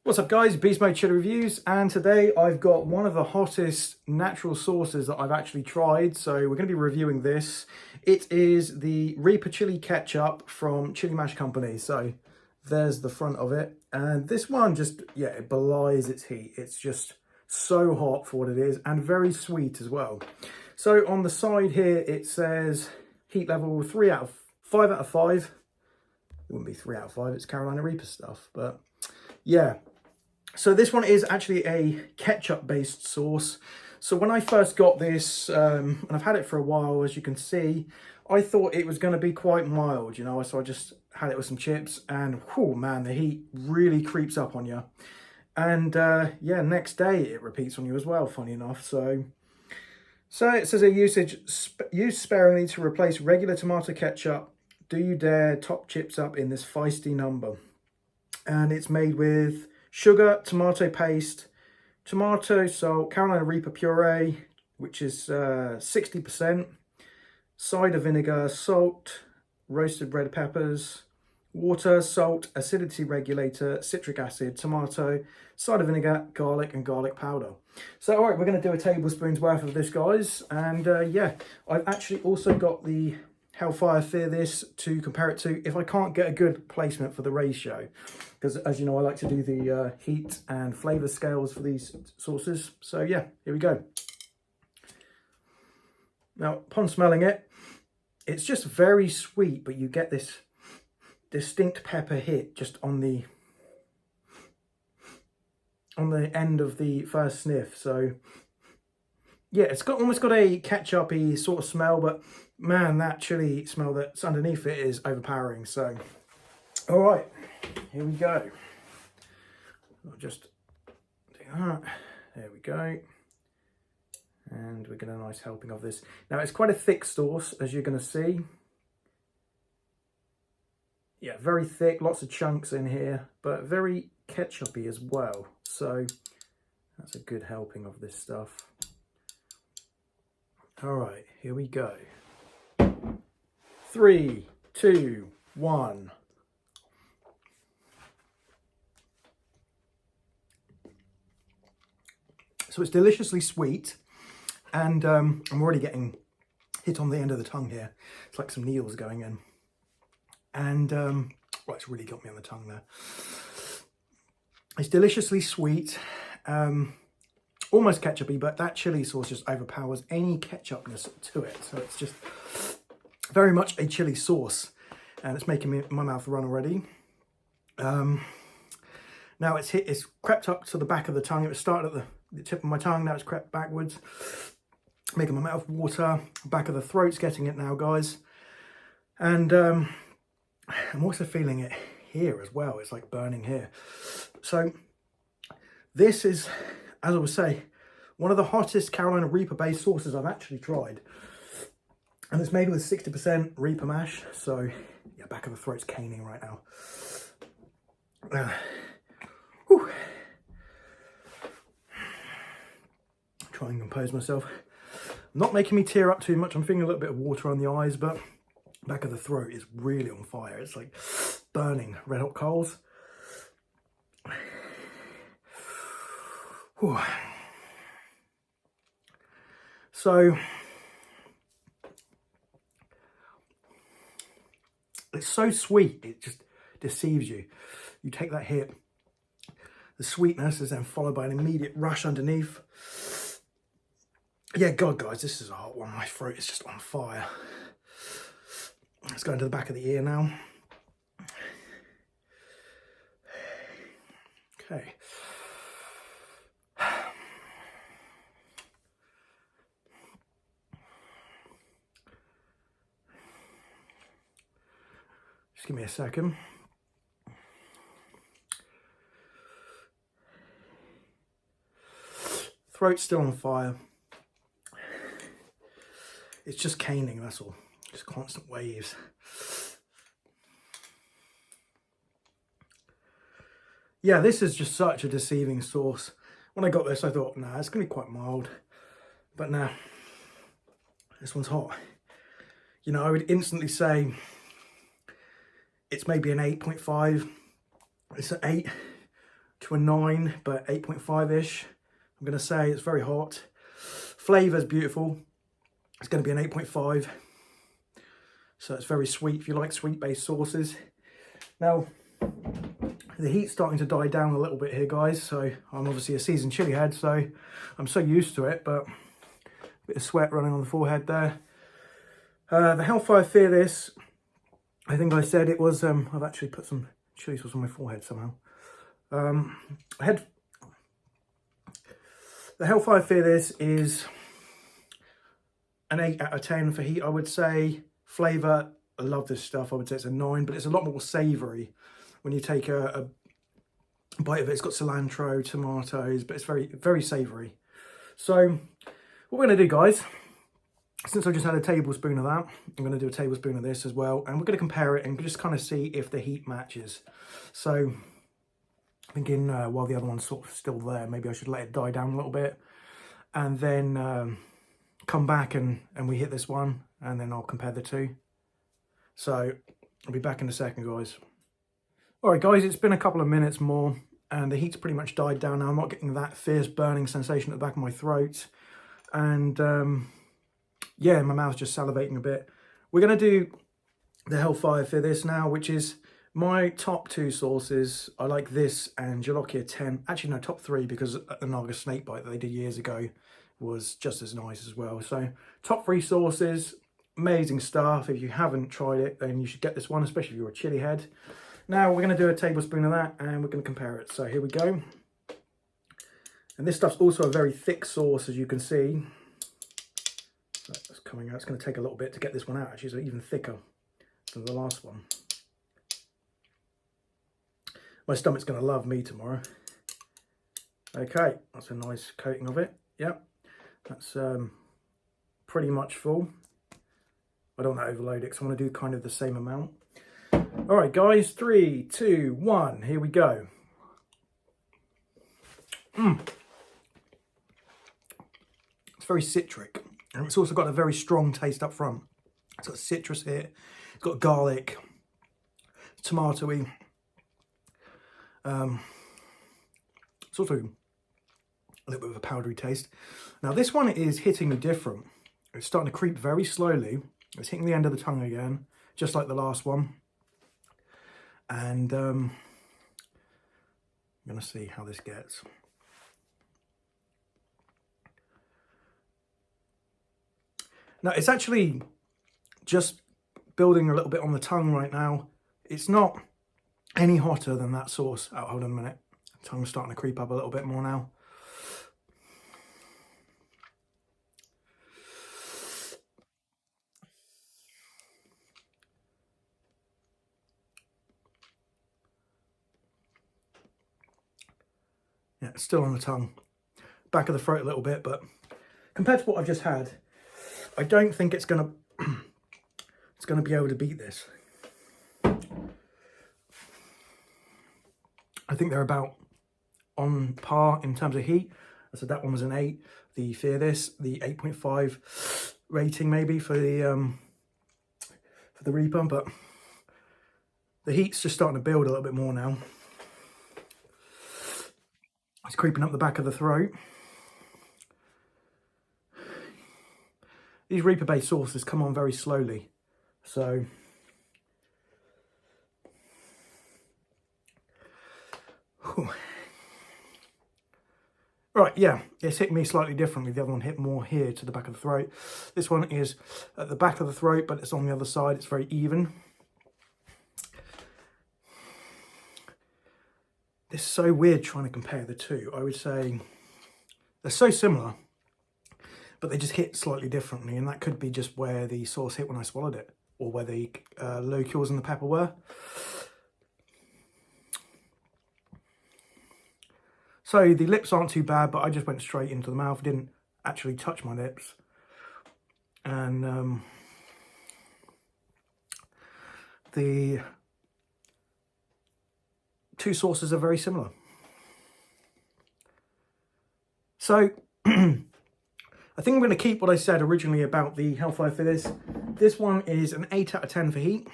What's up guys, Beast Mode Chili Reviews, and today I've got one of the hottest natural sauces that I've actually tried, so we're going to be reviewing this. It is the Reaper Chili Ketchup from Chili Mash Company, so there's the front of it, and this one just, yeah, it belies its heat. It's just so hot for what it is, and very sweet as well. So on the side here it says heat level 5 out of 5. It wouldn't be 3 out of 5, it's Carolina Reaper stuff, but yeah. So this one is actually a ketchup-based sauce. So when I first got this, and I've had it for a while, as you can see, I thought it was going to be quite mild, you know, so I just had it with some chips, and whew, man, the heat really creeps up on you. And yeah, next day it repeats on you as well, funny enough. So it says a use sparingly to replace regular tomato ketchup. Do you dare top chips up in this feisty number? And it's made with sugar, tomato paste, tomato, salt, Carolina Reaper puree, which is 60%, cider vinegar, salt, roasted red peppers, water, salt, acidity regulator, citric acid, tomato, cider vinegar, garlic, and garlic powder. So, all right, we're going to do a tablespoon's worth of this, guys. And yeah, I've actually also got the Hellfire Fear this to compare it to if I can't get a good placement for the ratio, because as you know, I like to do the heat and flavor scales for these sauces. So yeah, here we go. Now upon smelling it, it's just very sweet, but you get this distinct pepper hit just on the end of the first sniff. So yeah, it's almost got a ketchup-y sort of smell, but man, that chili smell that's underneath it is overpowering. So, all right, here we go. I'll just do that. There we go. And we get a nice helping of this. Now, it's quite a thick sauce, as you're going to see. Yeah, very thick, lots of chunks in here, but very ketchup-y as well. So, that's a good helping of this stuff. All right, here we go. 3, 2, 1. So it's deliciously sweet, and I'm already getting hit on the end of the tongue here. It's like some needles going in. And, well, it's really got me on the tongue there. It's deliciously sweet. Almost ketchup-y, but that chili sauce just overpowers any ketchupness to it. So it's just very much a chili sauce, and it's making my mouth run already. Now it's crept up to the back of the tongue. It was started at the tip of my tongue, now it's crept backwards, making my mouth water. Back of the throat's getting it now, guys. And I'm also feeling it here as well. It's like burning here. So this is, as I was saying, one of the hottest Carolina Reaper based sauces I've actually tried. And it's made with 60% Reaper mash. So yeah, back of the throat's caning right now. Try and compose myself. Not making me tear up too much. I'm feeling a little bit of water on the eyes, but back of the throat is really on fire. It's like burning red hot coals. Whew. So it's so sweet, it just deceives you. You take that hit, the sweetness is then followed by an immediate rush underneath. Yeah, God, guys, this is a hot one. My throat is just on fire. Let's go into the back of the ear now. Okay. Just give me a second. Throat's still on fire. It's just caning, that's all. Just constant waves. Yeah, this is just such a deceiving sauce. When I got this, I thought, nah, it's going to be quite mild. But nah, this one's hot. You know, I would instantly say it's maybe an 8.5. It's an 8 to a 9, but 8.5-ish. I'm going to say it's very hot. Flavour's beautiful. It's going to be an 8.5. So it's very sweet if you like sweet-based sauces. Now, the heat's starting to die down a little bit here, guys. So I'm obviously a seasoned chili head, so I'm so used to it, but a bit of sweat running on the forehead there. The Hellfire Fear this, I think I said it was, I've actually put some chili sauce on my forehead somehow. The Hellfire Fear this is an 8 out of 10 for heat, I would say. Flavour, I love this stuff. I would say it's a 9, but it's a lot more savoury when you take a bite of it. It's got cilantro, tomatoes, but it's very, very savoury. So what we're going to do, guys, since I just had a tablespoon of that, I'm going to do a tablespoon of this as well. And we're going to compare it and just kind of see if the heat matches. So thinking while the other one's sort of still there, maybe I should let it die down a little bit. And then come back and we hit this one. And then I'll compare the two. So I'll be back in a second, guys. All right, guys, it's been a couple of minutes more. And the heat's pretty much died down now. I'm not getting that fierce burning sensation at the back of my throat. And yeah, my mouth's just salivating a bit. We're going to do the Hellfire for this now, which is my top 2 sauces. I like this and Jolokia 10. Actually, no, top 3, because the Naga Snakebite that they did years ago was just as nice as well. So top 3 sauces, amazing stuff. If you haven't tried it, then you should get this one, especially if you're a chili head. Now we're going to do a tablespoon of that and we're going to compare it. So here we go. And this stuff's also a very thick sauce, as you can see. So that's coming out. It's going to take a little bit to get this one out. Actually, it's even thicker than the last one. My stomach's going to love me tomorrow. Okay, that's a nice coating of it. Yep, that's pretty much full. I don't want to overload it because I want to do kind of the same amount. All right, guys, 3, 2, 1, here we go. It's very citric, and it's also got a very strong taste up front. It's got citrus here, it's got garlic, tomatoey. It's also a little bit of a powdery taste. Now this one is hitting me different. It's starting to creep very slowly. It's hitting the end of the tongue again, just like the last one. And I'm going to see how this gets. Now it's actually just building a little bit on the tongue right now. It's not any hotter than that sauce. Oh, hold on a minute. Tongue's starting to creep up a little bit more now. Yeah, it's still on the tongue. Back of the throat a little bit, but compared to what I've just had, I don't think it's gonna be able to beat this. I think they're about on par in terms of heat. I said that one was an 8. The Fear This, the 8.5 rating maybe for the Reaper, but the heat's just starting to build a little bit more now. It's creeping up the back of the throat. These Reaper-based sauces come on very slowly, so right, yeah, it's hit me slightly differently. The other one hit more here to the back of the throat. This one is at the back of the throat, but it's on the other side. It's very even. It's so weird trying to compare the two. I would say they're so similar, but they just hit slightly differently, and that could be just where the sauce hit when I swallowed it, or where the liqueurs and the pepper were. So the lips aren't too bad, but I just went straight into the mouth. Didn't actually touch my lips. And the two sauces are very similar. So I think I'm going to keep what I said originally about the Hellfire for this. This one is an 8 out of 10 for heat.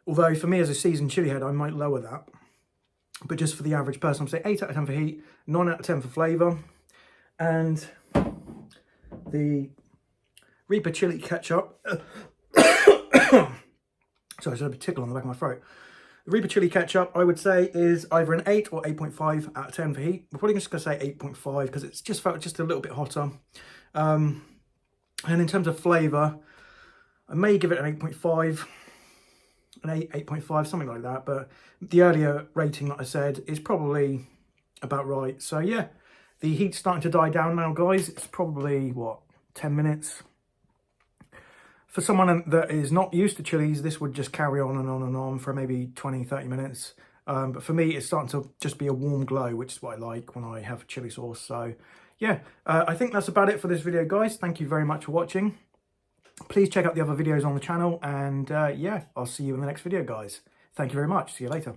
Although for me as a seasoned chili head, I might lower that. but just for the average person, I'd say 8 out of 10 for heat, 9 out of 10 for flavour. And the Reaper Chili Ketchup, sorry, there's a tickle on the back of my throat. The Reaper Chili Ketchup, I would say, is either an 8 or 8.5 out of 10 for heat. We're probably just going to say 8.5 because it's just felt just a little bit hotter. And in terms of flavour, I may give it an 8.5, an 8, 8.5, something like that. But the earlier rating, like I said, is probably about right. So yeah, the heat's starting to die down now, guys. It's probably, what, 10 minutes? For someone that is not used to chilies, this would just carry on and on and on for maybe 20, 30 minutes. But for me, it's starting to just be a warm glow, which is what I like when I have chili sauce. So yeah, I think that's about it for this video, guys. Thank you very much for watching. Please check out the other videos on the channel. And yeah, I'll see you in the next video, guys. Thank you very much. See you later.